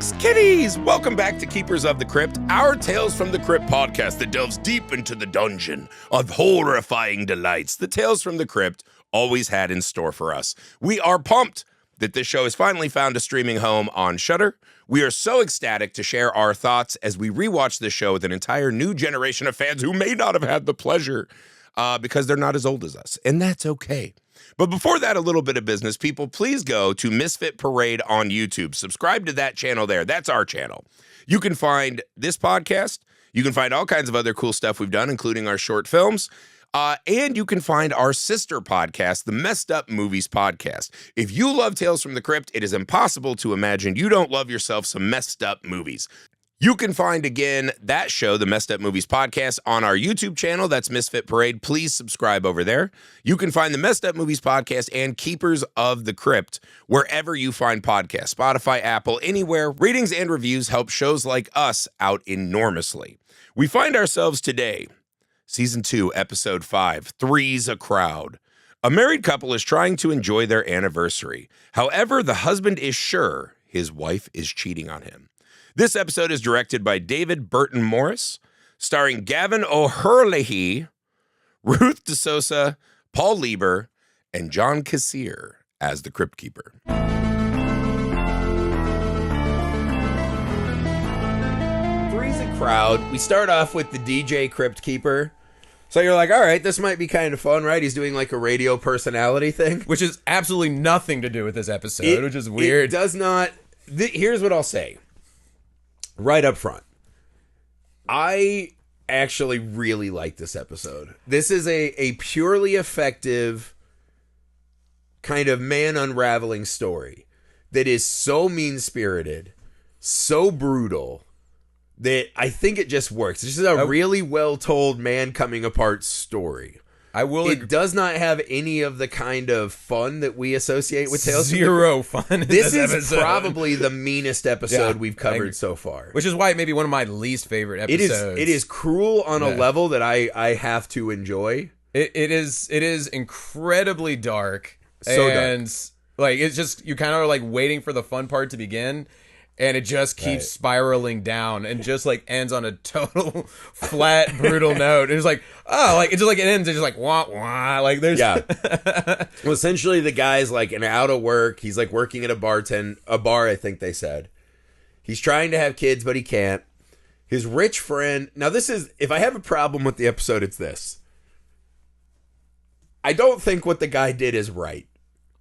Thanks, kitties! Welcome back to Keepers of the Crypt, our Tales from the Crypt podcast that delves deep into the dungeon of horrifying delights the Tales from the Crypt always had in store for us. We are pumped that this show has finally found a streaming home on Shudder. We are so ecstatic to share our thoughts as we rewatch this show with an entire new generation of fans who may not have had the pleasure because they're not as old as us, and that's okay. But before that, a little bit of business. People, please go to Misfit Parade on YouTube. Subscribe to that channel there. That's our channel. You can find this podcast. You can find all kinds of other cool stuff we've done, including our short films. And you can find our sister podcast, the Messed Up Movies Podcast. If you love Tales from the Crypt, it is impossible to imagine you don't love yourself some messed up movies. You can find, again, that show, the Messed Up Movies Podcast, on our YouTube channel. That's Misfit Parade. Please subscribe over there. You can find the Messed Up Movies Podcast and Keepers of the Crypt wherever you find podcasts, Spotify, Apple, anywhere. Ratings and reviews help shows like us out enormously. We find ourselves today, Season 2, Episode 5, Three's a Crowd. A married couple is trying to enjoy their anniversary. However, the husband is sure his wife is cheating on him. This episode is directed by David Burton Morris, starring Gavan O'Herlihy, Ruth Sosa, Paul Lieber, and John Kassir as the Crypt Keeper. Three's a Crowd. We start off with the DJ Crypt Keeper. So you're like, all right, this might be kind of fun, right? He's doing like a radio personality thing. Which is absolutely nothing to do with this episode, which is weird. It does not. Here's what I'll say. Right up front, I actually really like this episode. This is a purely effective kind of man unraveling story that is so mean-spirited, so brutal, that I think it just works. This is a really well-told man coming apart story. It does not have any of the kind of fun that we associate with Tales from the Crypt. Zero fun in this episode. Is probably the meanest episode we've covered so far. Which is why it may be one of my least favorite episodes. It is cruel on a level that I have to enjoy. It is incredibly dark. So and dark. Like, it's just, you kind of are like waiting for the fun part to begin. And it just keeps spiraling down and just like ends on a total flat, brutal note. It's like, oh, like, it's just like it ends. It's just like, wah, wah. Like, there's. Yeah. Well, essentially, the guy's like out of work. He's like working at a bar, I think they said. He's trying to have kids, but he can't. His rich friend. Now, this is, if I have a problem with the episode, it's this. I don't think what the guy did is right.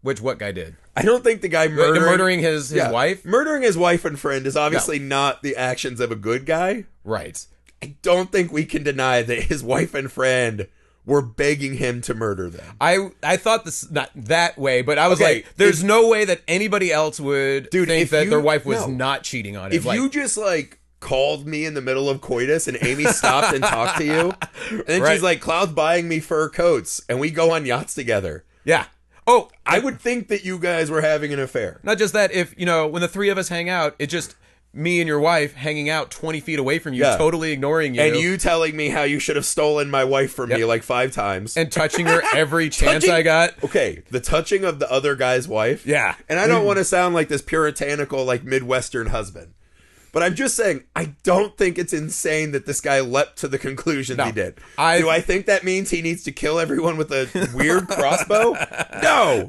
What guy did? I don't think the guy murdering his wife? Murdering his wife and friend is obviously not the actions of a good guy. Right. I don't think we can deny that his wife and friend were begging him to murder them. I thought this, not that way, but I was like, there's no way that anybody else would think that their wife was not cheating on him. If you just like called me in the middle of coitus and Amy stopped and talked to you, and then she's like, Cloud's buying me fur coats and we go on yachts together. Yeah. Oh, I would think that you guys were having an affair. Not just that, if, when the three of us hang out, it's just me and your wife hanging out 20 feet away from you, totally ignoring you. And you telling me how you should have stolen my wife from me like 5 times. And touching her every chance I got. Okay, the touching of the other guy's wife. Yeah. And I don't want to sound like this puritanical, like Midwestern husband. But I'm just saying, I don't think it's insane that this guy leapt to the conclusions he did. Do I think that means he needs to kill everyone with a weird crossbow? No.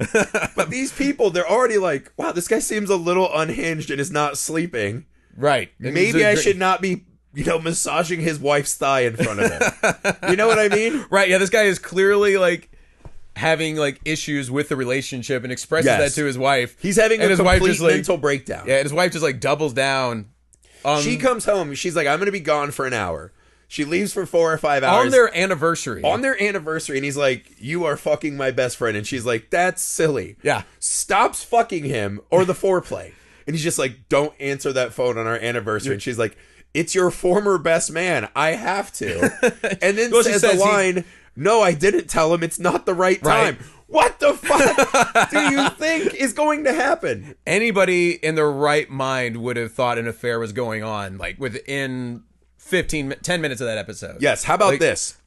But these people, they're already like, wow, this guy seems a little unhinged and is not sleeping. Right. Maybe I should not be, massaging his wife's thigh in front of him. You know what I mean? Right. Yeah, this guy is clearly like having like issues with the relationship and expresses that to his wife. He's having a complete mental breakdown. Yeah, and his wife just like doubles down. She comes home. She's like, I'm going to be gone for an hour. She leaves for 4 or 5 hours. On their anniversary. And he's like, you are fucking my best friend. And she's like, that's silly. Yeah. Stops fucking him or the foreplay. And he's just like, don't answer that phone on our anniversary. And she's like, it's your former best man. I have to. And then says the line, no, I didn't tell him. It's not the right time. Right. What the fuck do you think is going to happen? Anybody in their right mind would have thought an affair was going on, like, within 10 minutes of that episode. Yes, how about, like, this?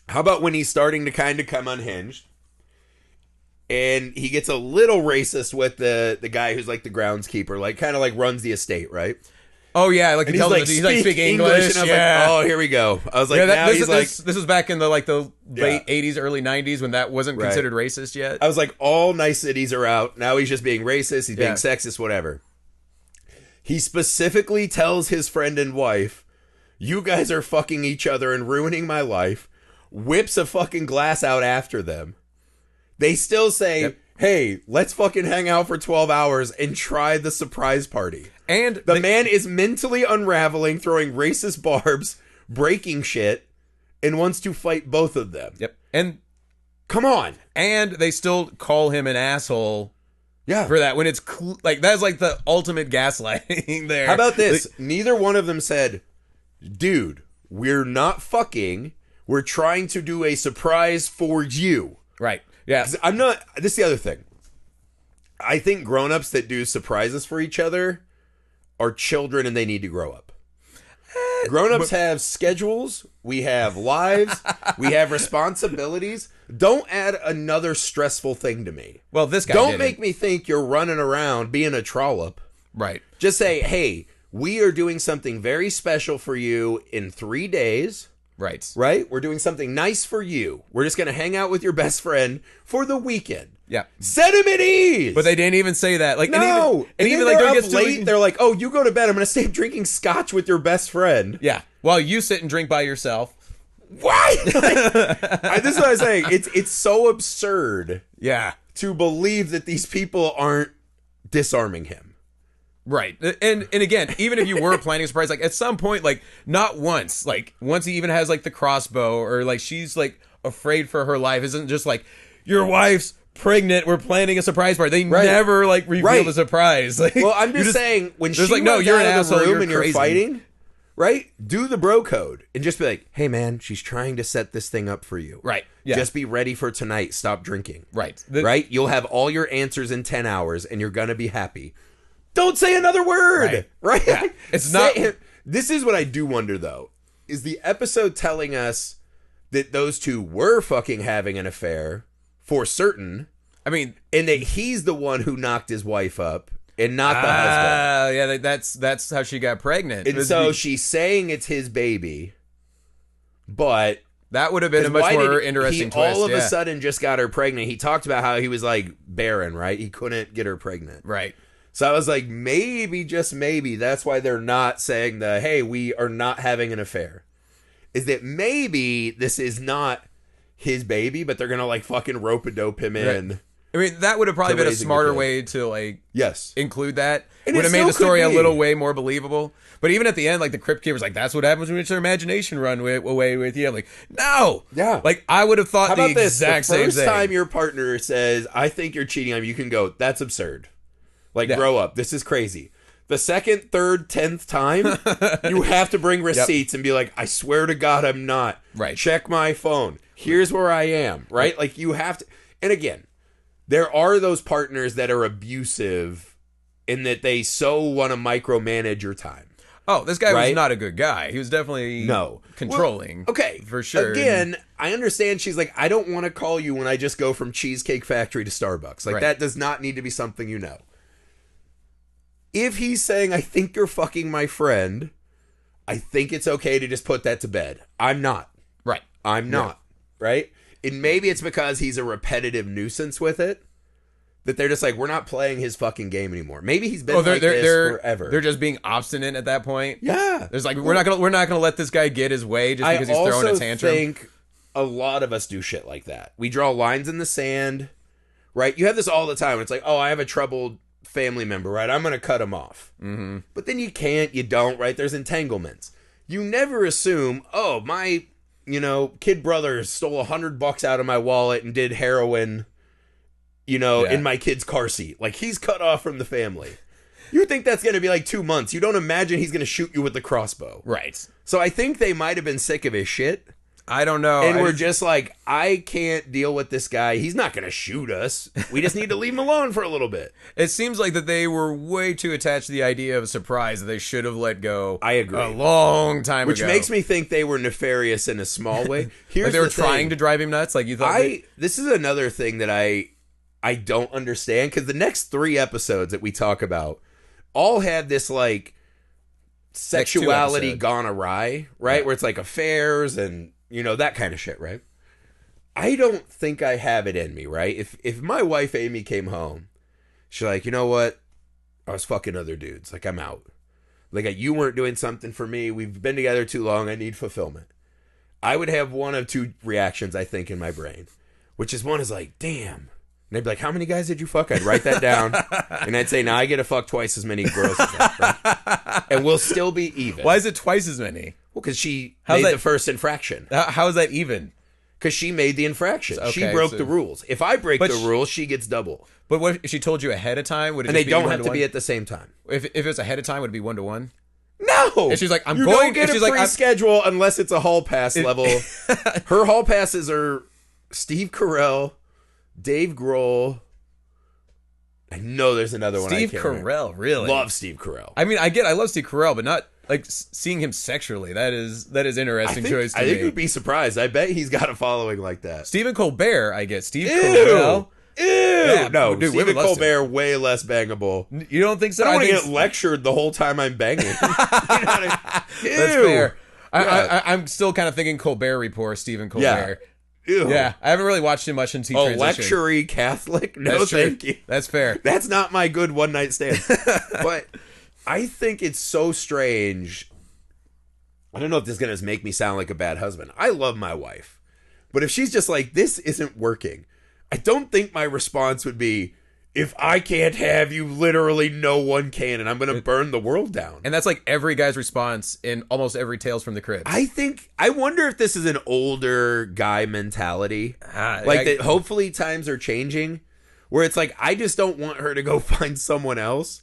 How about when he's starting to kind of come unhinged? and he gets a little racist with the guy who's like the groundskeeper, like kind of like runs the estate, right? Oh yeah, like And he's like speak English. and I was Yeah. like, oh, here we go. I was like, this was back in the late 80s, early 90s when that wasn't considered racist yet. I was like, all niceties are out. Now he's just being racist. He's being sexist, whatever. He specifically tells his friend and wife, you guys are fucking each other and ruining my life. Whips a fucking glass out after them. They still say, hey, let's fucking hang out for 12 hours and try the surprise party. And the man is mentally unraveling, throwing racist barbs, breaking shit, and wants to fight both of them. Yep. And come on. And they still call him an asshole. Yeah. For that, when it's like that's like the ultimate gaslighting there. How about this? Neither one of them said, dude, we're not fucking. We're trying to do a surprise for you. Right. Yeah. I'm not. This is the other thing. I think grown-ups that do surprises for each other are children and they need to grow up. Grown-ups have schedules. We have lives. We have responsibilities. Don't add another stressful thing to me. Well, this guy Don't make me think you're running around being a trollop. Right. Just say, hey, we are doing something very special for you in 3 days. Right. Right? We're doing something nice for you. We're just going to hang out with your best friend for the weekend. Yeah. Set him at ease. But they didn't even say that. Like, no. And even like they're up late, they're like, oh, you go to bed. I'm going to stay drinking scotch with your best friend. Yeah. While you sit and drink by yourself. Why? This is what I'm saying. It's so absurd. Yeah. To believe that these people aren't disarming him. Right. And again, even if you were planning a surprise, like at some point, like not once, like once he even has like the crossbow or like she's like afraid for her life, isn't just like your wife's pregnant, we're planning a surprise party. They never like reveal the surprise. Like, well, I'm just saying when she's like, no, you're an asshole, room you're and crazy. you're fighting, right? Do the bro code and just be like, hey man, she's trying to set this thing up for you. Right. Yeah. Just be ready for tonight. Stop drinking. Right. Right? You'll have all your answers in 10 hours and you're gonna be happy. Don't say another word. Right? Yeah. It's not. This is what I do wonder though. Is the episode telling us that those two were fucking having an affair for certain? I mean, and that he's the one who knocked his wife up and not the husband. Yeah, that's how she got pregnant. And so she's saying it's his baby, but that would have been a much more interesting twist. All of a sudden just got her pregnant. He talked about how he was like barren, right? He couldn't get her pregnant. Right. So I was like, maybe, just maybe, that's why they're not saying hey, we are not having an affair. Is that maybe this is not his baby, but they're going to like fucking rope-a-dope him in. Right. I mean, that would have probably been a smarter way to like include that. Would have made the story a little way more believable. But even at the end, like the Crypt Keeper's like, that's what happens when you let your imagination run away with you. I'm like, no. Yeah. Like I would have thought How about the exact same thing. The first time your partner says, I think you're cheating on me, you can go, that's absurd. Like, grow up. This is crazy. The second, third, 10th time, you have to bring receipts and be like, I swear to God, I'm not. Right. Check my phone. Here's where I am. Right? Like, you have to. And again, there are those partners that are abusive in that they so want to micromanage your time. Oh, this guy was not a good guy. He was definitely controlling. Well, okay. For sure. Again, I understand she's like, I don't want to call you when I just go from Cheesecake Factory to Starbucks. Like, that does not need to be something you know. If he's saying, I think you're fucking my friend, I think it's okay to just put that to bed. I'm not. Right. I'm not. Right? And maybe it's because he's a repetitive nuisance with it. That they're just like, we're not playing his fucking game anymore. Maybe he's been like this forever. They're just being obstinate at that point. Yeah. There's like, we're not gonna let this guy get his way just because he's throwing a tantrum. I think a lot of us do shit like that. We draw lines in the sand. Right? You have this all the time. It's like, oh, I have a troubled family member, right? I'm going to cut him off. Mm-hmm. But then you can't, you don't, right? There's entanglements. You never assume, oh, my, kid brother stole $100 out of my wallet and did heroin, in my kid's car seat. Like, he's cut off from the family. You think that's going to be like 2 months. You don't imagine he's going to shoot you with the crossbow. Right. So I think they might have been sick of his shit. I don't know. And we're just like, I can't deal with this guy. He's not going to shoot us. We just need to leave him alone for a little bit. It seems like that they were way too attached to the idea of a surprise that they should have let go. I agree. A long time Which ago. makes me think they were nefarious in a small way. Here's like they were trying to drive him nuts. Like you thought. This is another thing that I I don't understand, because the next 3 episodes that we talk about all had this like sexuality gone awry, right? Yeah. Where it's like affairs and, you know, that kind of shit, right? I don't think I have it in me, right? If my wife Amy came home, she's like, you know what? I was fucking other dudes. Like, I'm out. Like, you weren't doing something for me. We've been together too long. I need fulfillment. I would have one of 2 reactions, I think, in my brain, which is one is like, damn. And I'd be like, how many guys did you fuck? I'd write that down. And I'd say, I get to fuck twice as many girls as that. Right? And we'll still be even. Why is it twice as many? Well, because she made the first infraction. How is that even? Because she made the infraction. Okay, she broke the rules. If I break the rules, she gets double. But what if she told you ahead of time? Would it and just they don't have to be at the same time. If it's ahead of time, would it be 1-to-1? No. And she's like, you don't get a pre-schedule unless it's a hall pass level. Her hall passes are Steve Carell, Dave Grohl. I know there's another one. Steve Carell, really? Love Steve Carell. I mean, I love Steve Carell, but not like seeing him sexually. That is interesting choice to me. I think you'd be surprised. I bet he's got a following like that. Stephen Colbert, I get. Steve Carell. Ew. Yeah, no, dude, Stephen Colbert, way less bangable. You don't think so? I don't want to get lectured the whole time I'm banging. You know what I mean? That's fair. I'm still kind of thinking Colbert Report, Stephen Colbert. Ew. Yeah, I haven't really watched him much since he transitioned. Lectury Catholic? No, thank you. That's fair. That's not my good one-night stand. But I think it's so strange. I don't know if this is going to make me sound like a bad husband. I love my wife. But if she's just like, this isn't working, I don't think my response would be, if I can't have you, literally no one can, and I'm going to burn the world down. And that's like every guy's response in almost every Tales from the Crypt. I wonder if this is an older guy mentality. That hopefully times are changing, where it's like, I just don't want her to go find someone else,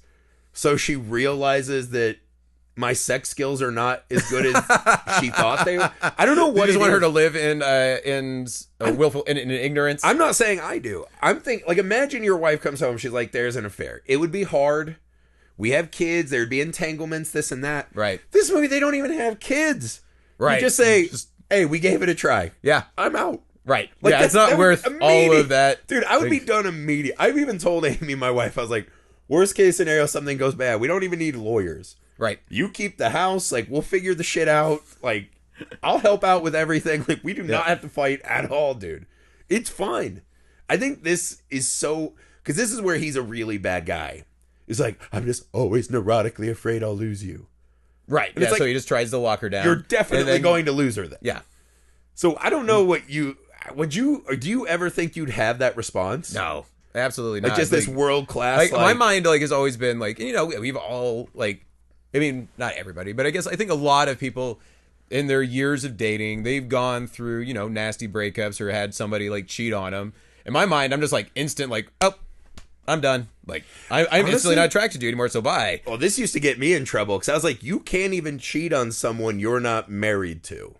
so she realizes that my sex skills are not as good as she thought they were. I don't know what. You just want her to live in willful in ignorance. I'm not saying I do. I'm thinking, like, imagine your wife comes home. She's like, "There's an affair." It would be hard. We have kids. There'd be entanglements. This and that. Right. This movie, they don't even have kids. Right. You just say, "Hey, we gave it a try." Yeah. I'm out. Right. Like, yeah, it's not worth all of that. Dude, I would be done immediately. I've even told Amy, my wife, I was like, worst case scenario, something goes bad. We don't even need lawyers. Right. You keep the house. Like, we'll figure the shit out. Like, I'll help out with everything. Like, we do not have to fight at all, dude. It's fine. I think this is so... Because this is where he's a really bad guy. It's like, I'm just always neurotically afraid I'll lose you. Right. And so he just tries to lock her down. You're definitely going to lose her then. Yeah. So I don't know what you... do you ever think you'd have that response? No. Absolutely not. Like, just this world-class... my mind, has always been, we've all, I mean, not everybody, but I guess I think a lot of people in their years of dating, they've gone through, nasty breakups or had somebody, cheat on them. In my mind, I'm just, instant, oh, I'm done. I'm instantly not attracted to you anymore, so bye. Well, this used to get me in trouble, because I was like, you can't even cheat on someone you're not married to.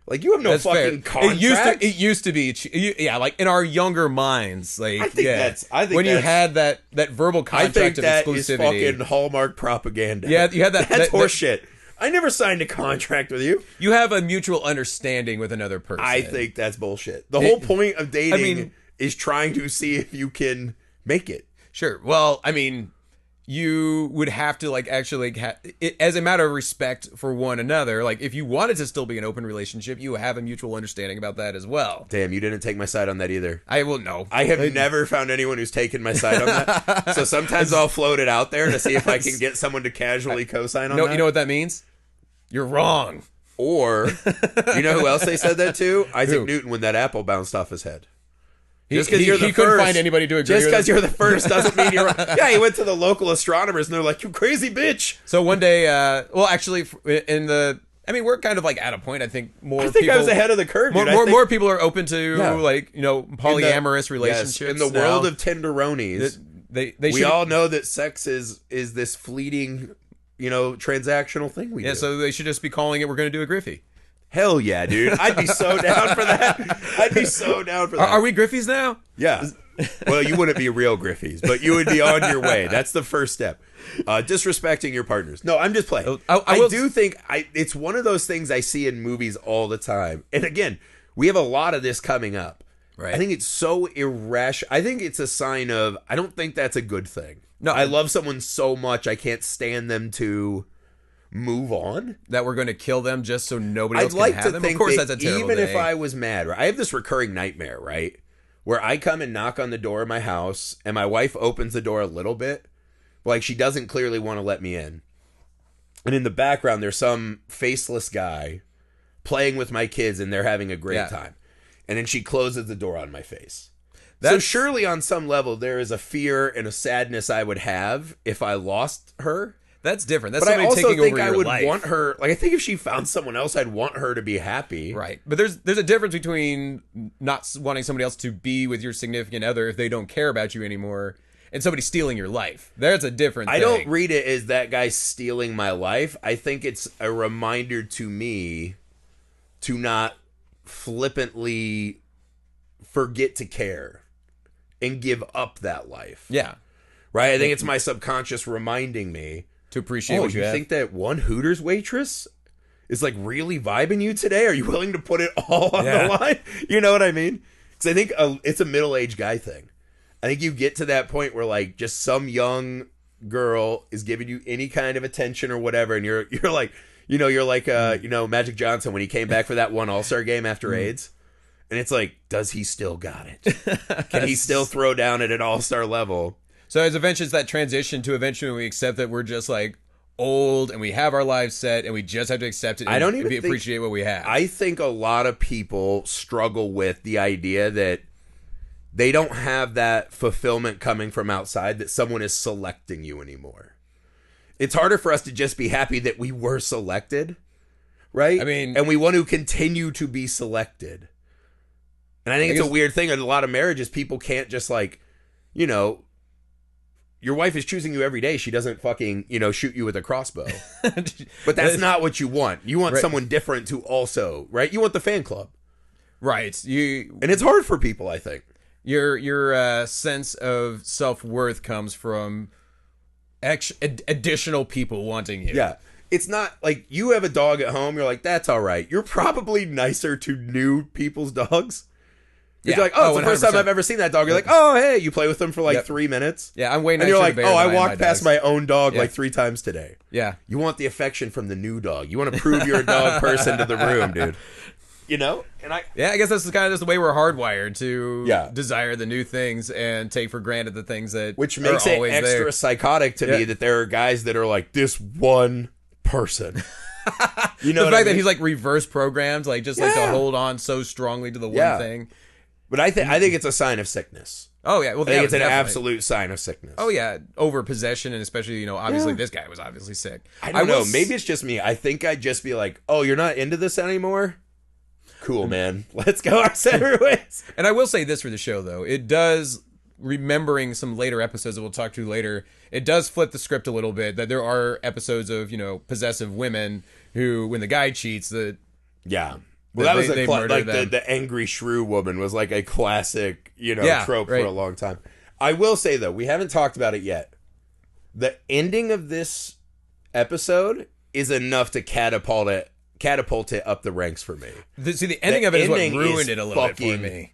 You have no That's fucking fair. Contract. It used to be, in our younger minds, I think when you had that verbal contract of exclusivity. I think that is fucking Hallmark propaganda. Yeah, you had that. That's horseshit. I never signed a contract with you. You have a mutual understanding with another person. I think that's bullshit. The whole point of dating is trying to see if you can make it. Sure. Well, you would have to actually as a matter of respect for one another, if you wanted to still be an open relationship, you have a mutual understanding about that as well. Damn, you didn't take my side on that either. I will no. I have never found anyone who's taken my side on that. So sometimes I'll float it out there to see if I can get someone to casually co-sign on that. You know what that means? You're wrong. Or, you know who else they said that to? Isaac Newton, when that apple bounced off his head. Just because he couldn't find anybody to agree with. Just because you're the first doesn't mean you're wrong. Yeah, he went to the local astronomers and they're like, "You crazy bitch." So one day, actually, we're kind of at a point. I think I was ahead of the curve. More people are open to polyamorous relationships. Yes, in the world of tenderonies, we all know that sex is this fleeting, transactional thing we do. Yeah, so they should just be calling it. We're going to do a Griffey. Hell yeah, dude. I'd be so down for that. Are we Griffies now? Yeah. Well, you wouldn't be real Griffies, but you would be on your way. That's the first step. Disrespecting your partners. No, I'm just playing. I do think it's one of those things I see in movies all the time. And again, we have a lot of this coming up. Right. I think it's so irrational. I think it's a sign of, I don't think that's a good thing. No. I love someone so much, I can't stand them to move on. That we're going to kill them just so nobody else I'd like can to have them. think Of course, that that's a terrible even thing. if I was mad, right? I have this recurring nightmare, right? Where I come and knock on the door of my house, and my wife opens the door a little bit, but like she doesn't clearly want to let me in. And in the background, there's some faceless guy playing with my kids, and they're having a great time. And then she closes the door on my face. So surely on some level, there is a fear and a sadness I would have if I lost her. That's different. That's But I somebody also taking think over I your would life. want her, like I think if she found someone else, I'd want her to be happy. Right. But there's a difference between not wanting somebody else to be with your significant other if they don't care about you anymore and somebody stealing your life. There's a different thing. I don't read it as that guy stealing my life. I think it's a reminder to me to not flippantly forget to care and give up that life. Yeah. Right? I think it's my subconscious reminding me to appreciate what you have. Think that one Hooters waitress is like really vibing you today? Are you willing to put it all on the line? You know what I mean? Because I think it's a middle-aged guy thing. I think you get to that point where like just some young girl is giving you any kind of attention or whatever, and you're like, you're like Magic Johnson when he came back for that one All-Star game after AIDS. And it's like, does he still got it? Can he still throw down at an all-star level? So as eventually it's that transition to eventually we accept that we're just like old and we have our lives set and we just have to accept it and I don't even appreciate what we have. I think a lot of people struggle with the idea that they don't have that fulfillment coming from outside, that someone is selecting you anymore. It's harder for us to just be happy that we were selected, right? I mean, and we want to continue to be selected. And I think it's a weird thing in a lot of marriages. People can't just like, your wife is choosing you every day. She doesn't fucking, shoot you with a crossbow. But that's not what you want. You want someone different to also, right? You want the fan club. Right. And it's hard for people, I think. Your sense of self-worth comes from additional people wanting you. Yeah. It's not like you have a dog at home. You're like, that's all right. You're probably nicer to new people's dogs. You're like, it's the first time I've ever seen that dog. You're like, oh, hey, you play with them for like 3 minutes. Yeah, I'm waiting. And you're like, I walked past my own dog like 3 times today. Yeah. You want the affection from the new dog. You want to prove you're a dog person to the room, dude. And I guess that's kind of just the way we're hardwired to desire the new things and take for granted the things that which makes it extra psychotic to me that there are guys that are like this one person. The fact that he's like reverse programmed, like just like to hold on so strongly to the one thing. But I think it's a sign of sickness. Oh yeah, well, I think it's an absolute sign of sickness. Oh yeah, over possession, and especially obviously this guy was obviously sick. I don't know. Maybe it's just me. I think I'd just be like, oh, you're not into this anymore. Cool, man. Let's go our separate ways. And I will say this for the show, though. It does, remembering some later episodes that we'll talk to later, it does flip the script a little bit. That there are episodes of, possessive women who, when the guy cheats, well, that was the angry shrew woman was like a classic, trope for a long time. I will say, though, we haven't talked about it yet. The ending of this episode is enough to catapult it up the ranks for me. The ending of it is what ruined it a little bit for me.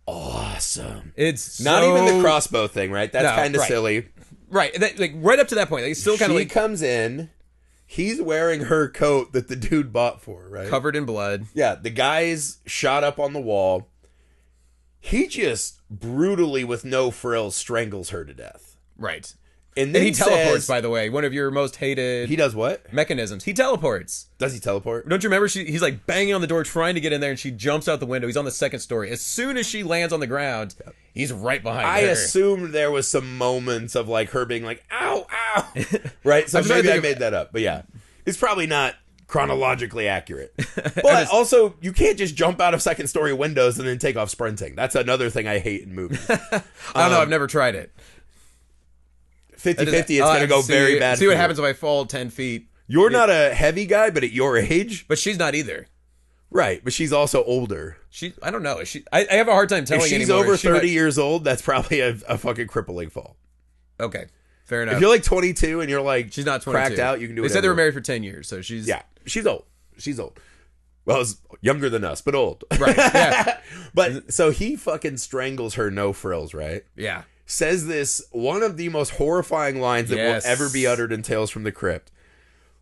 Awesome. It's not even the crossbow thing, right? That's kind of silly. Right. Right up to that point. Like, still kind of like... She comes in... He's wearing her coat that the dude bought for, right? Covered in blood. Yeah, the guy's shot up on the wall. He just brutally, with no frills, strangles her to death. Right. And then he teleports, by the way. One of your most hated... He does what? Mechanisms. He teleports. Does he teleport? Don't you remember? He's like banging on the door trying to get in there, and she jumps out the window. He's on the second story. As soon as she lands on the ground, he's right behind her. I assumed there was some moments of like her being like, ow, ow. Right? So maybe I made that up. But yeah, it's probably not chronologically accurate. But also, you can't just jump out of second story windows and then take off sprinting. That's another thing I hate in movies. I don't know. I've never tried it. 50-50, it's going to go very bad. See what happens if I fall 10 feet. You're not a heavy guy, but at your age. But she's not either. Right, but she's also older. I don't know. I have a hard time telling if she's anymore. over 30 years old, that's probably a fucking crippling fall. Okay, fair enough. If you're like 22 and you're like she's not 22. Cracked out, you can do it. They said they were married for 10 years, so she's... Yeah, she's old. She's old. Well, he's younger than us, but old. Right. Yeah. But so he fucking strangles her, no frills, right? Yeah. Says this, one of the most horrifying lines that Yes. will ever be uttered in Tales from the Crypt.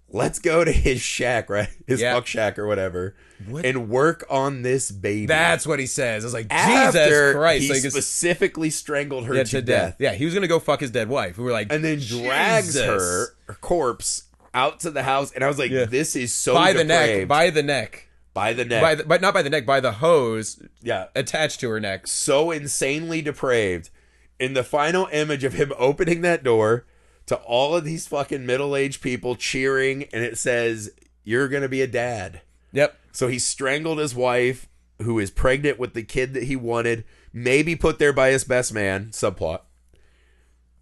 Let's go to his shack, right? His fuck shack or whatever, and work on this baby. That's what he says. I was like, After Jesus Christ. he like, specifically strangled her to death. Yeah, he was going to go fuck his dead wife. We were like, And then drags her corpse out to the house. And I was like, this is so by depraved. By the neck. But Not by the neck, by the hose yeah, attached to her neck. so insanely depraved. In the final image of him opening that door to all of these fucking middle-aged people cheering, and it says, "You're gonna be a dad." Yep. So he strangled his wife, who is pregnant with the kid that he wanted, maybe put there by his best man, subplot.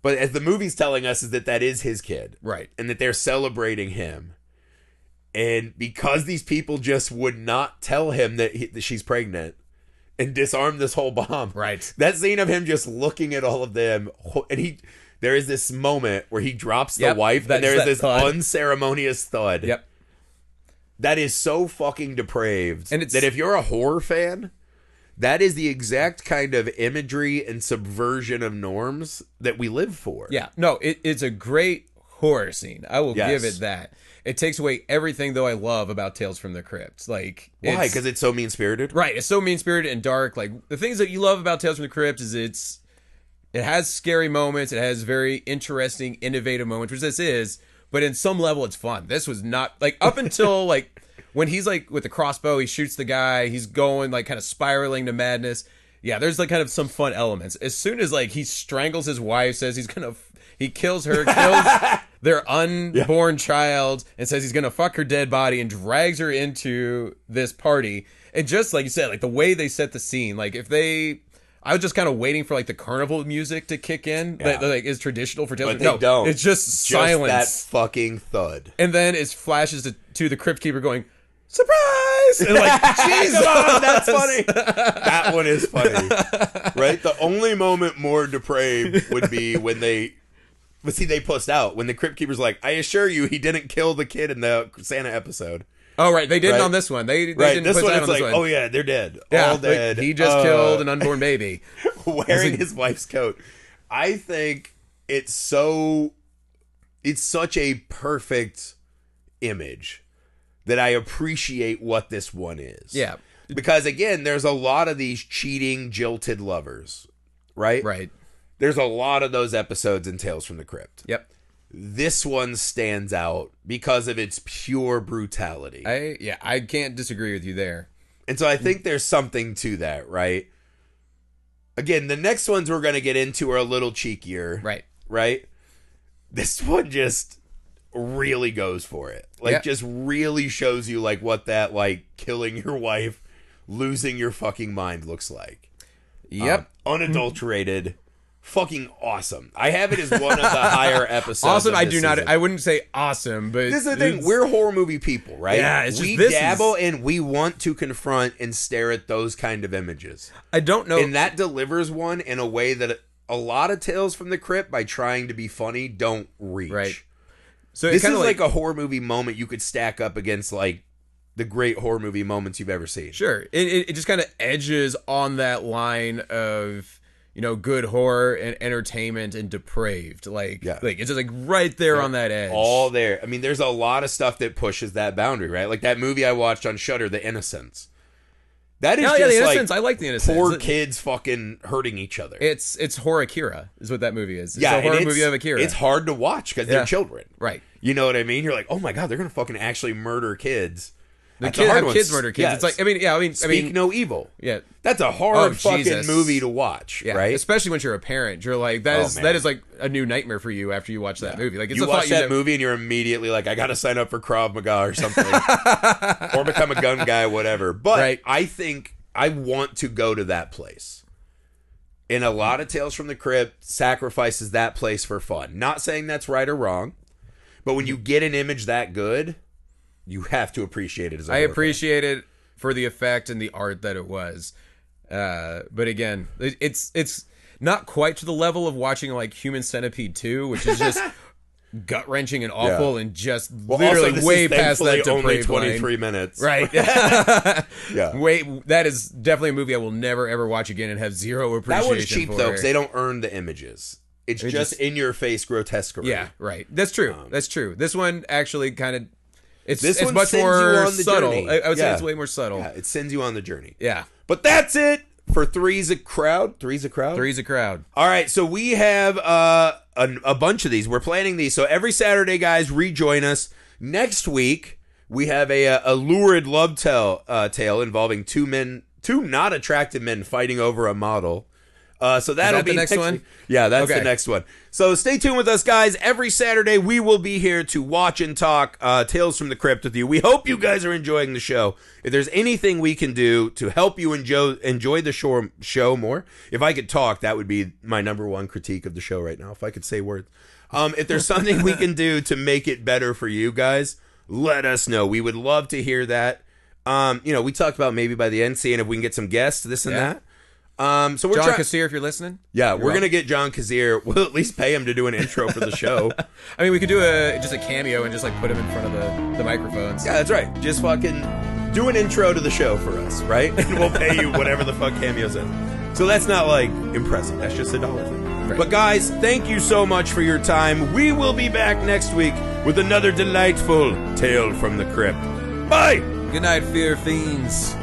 But as the movie's telling us is that is his kid. Right. And that they're celebrating him. And because these people just would not tell him that she's pregnant and disarm this whole bomb. Right. That scene of him just looking at all of them, and there is this moment where he drops the wife, and there is this unceremonious thud. Yep. That is so fucking depraved. And it's, that if you're a horror fan, that is the exact kind of imagery and subversion of norms that we live for. Yeah. No, it's a great horror scene. I will give it that. It takes away everything, though, I love about Tales from the Crypt. Like, why? Because it's so mean-spirited? Right. It's so mean-spirited and dark. Like, the things that you love about Tales from the Crypt is it has scary moments. It has very interesting, innovative moments, which this is. But in some level, it's fun. This was not, like, up until, like, when he's, like, with the crossbow, he shoots the guy. He's going, like, kind of spiraling to madness. Yeah, there's, like, kind of some fun elements. As soon as, like, he strangles his wife, says he's going to... He kills her, kills their unborn child, and says he's going to fuck her dead body and drags her into this party. And just like you said, like the way they set the scene, like I was just kind of waiting for like the carnival music to kick in that like is traditional for Tales. But they don't. It's just silence. That fucking thud. And then it flashes to the Crypt Keeper going, surprise! And like, Jesus! That's funny. That one is funny. Right? The only moment more depraved would be when they... But see, they pussed out. When the Crypt Keeper's like, I assure you he didn't kill the kid in the Santa episode. Oh, right. They didn't on this one. They didn't this push one, out it's on this like, one. oh yeah, they're dead. Yeah, all dead. Like, he just killed an unborn baby. Wearing his wife's coat. I think it's such a perfect image that I appreciate what this one is. Yeah. Because again, there's a lot of these cheating, jilted lovers, right? Right. There's a lot of those episodes in Tales from the Crypt. Yep. This one stands out because of its pure brutality. I can't disagree with you there. And so I think there's something to that, right? Again, the next ones we're going to get into are a little cheekier. Right. Right? This one just really goes for it. Like, just really shows you, like, what that, like, killing your wife, losing your fucking mind looks like. Yep. Unadulterated. Fucking awesome. I have it as one of the higher episodes. Awesome, I do not. I wouldn't say awesome, but this is the thing. We're horror movie people, right? Yeah, it's we just, dabble and we want to confront and stare at those kind of images. I don't know, and that delivers one in a way that a lot of Tales from the Crypt, by trying to be funny, don't reach. Right. So this is like a horror movie moment you could stack up against like the great horror movie moments you've ever seen. Sure, it just kind of edges on that line of, you know, good horror and entertainment and depraved. Like it's just like right there on that edge. All there. I mean, there's a lot of stuff that pushes that boundary, right? Like that movie I watched on Shudder, The Innocents. That is just The like Innocents. I like The Innocents. Poor kids fucking hurting each other. It's horror Akira is what that movie is. It's a horror movie of Akira. It's hard to watch because they're children. Right. You know what I mean? You're like, oh my God, they're going to fucking actually murder kids. The kids murder kids. Yes. It's like, I mean, Speak no evil. Yeah. That's a hard fucking movie to watch, right? Especially when you're a parent. You're like, that is like a new nightmare for you after you watch that movie. Like, it's you watch that movie and you're immediately like, I got to sign up for Krav Maga or something. Or become a gun guy, whatever. But I think I want to go to that place. And a lot of Tales from the Crypt sacrifices that place for fun. Not saying that's right or wrong. But when you get an image that good, you have to appreciate it as a horror appreciate it for the effect and the art that it was. But again, it's not quite to the level of watching like Human Centipede 2, which is just gut wrenching and awful, and just also, literally this way is past that only depraved 23 minutes. Right. Yeah. Wait, that is definitely a movie I will never ever watch again and have zero appreciation That one's cheap for. though, because they don't earn the images. It's just in your face grotesquerie. Yeah, right. That's true. That's true. This one actually kind of it's one much sends you more on the subtle. journey. I would say Yeah. it's way more subtle. Yeah, it sends you on the journey. Yeah. But that's it for Three's a Crowd. Three's a Crowd? Three's a Crowd. All right, so we have a bunch of these. We're planning these. So every Saturday, guys, rejoin us. Next week, we have a lurid love tale involving two not attractive men fighting over a model. So that'll be the next one? week. Yeah, that's Okay. the next one. So stay tuned with us, guys. Every Saturday, we will be here to watch and talk Tales from the Crypt with you. We hope you guys are enjoying the show. If there's anything we can do to help you enjoy the show more, if I could talk, that would be my number one critique of the show right now, if I could say words. If there's something we can do to make it better for you guys, let us know. We would love to hear that. We talked about maybe by the end seeing if we can get some guests, this and that. So we're John Kassir, if you're listening. Yeah, we're going to get John Kassir. We'll at least pay him to do an intro for the show. I mean, we could do just a cameo and just like put him in front of the microphones. Yeah, that's right. Just fucking do an intro to the show for us, right? And we'll pay you whatever the fuck cameo's in. So that's not like impressive. That's just $1 thing. Right. But guys, thank you so much for your time. We will be back next week with another delightful Tale from the Crypt. Bye! Good night, fear fiends.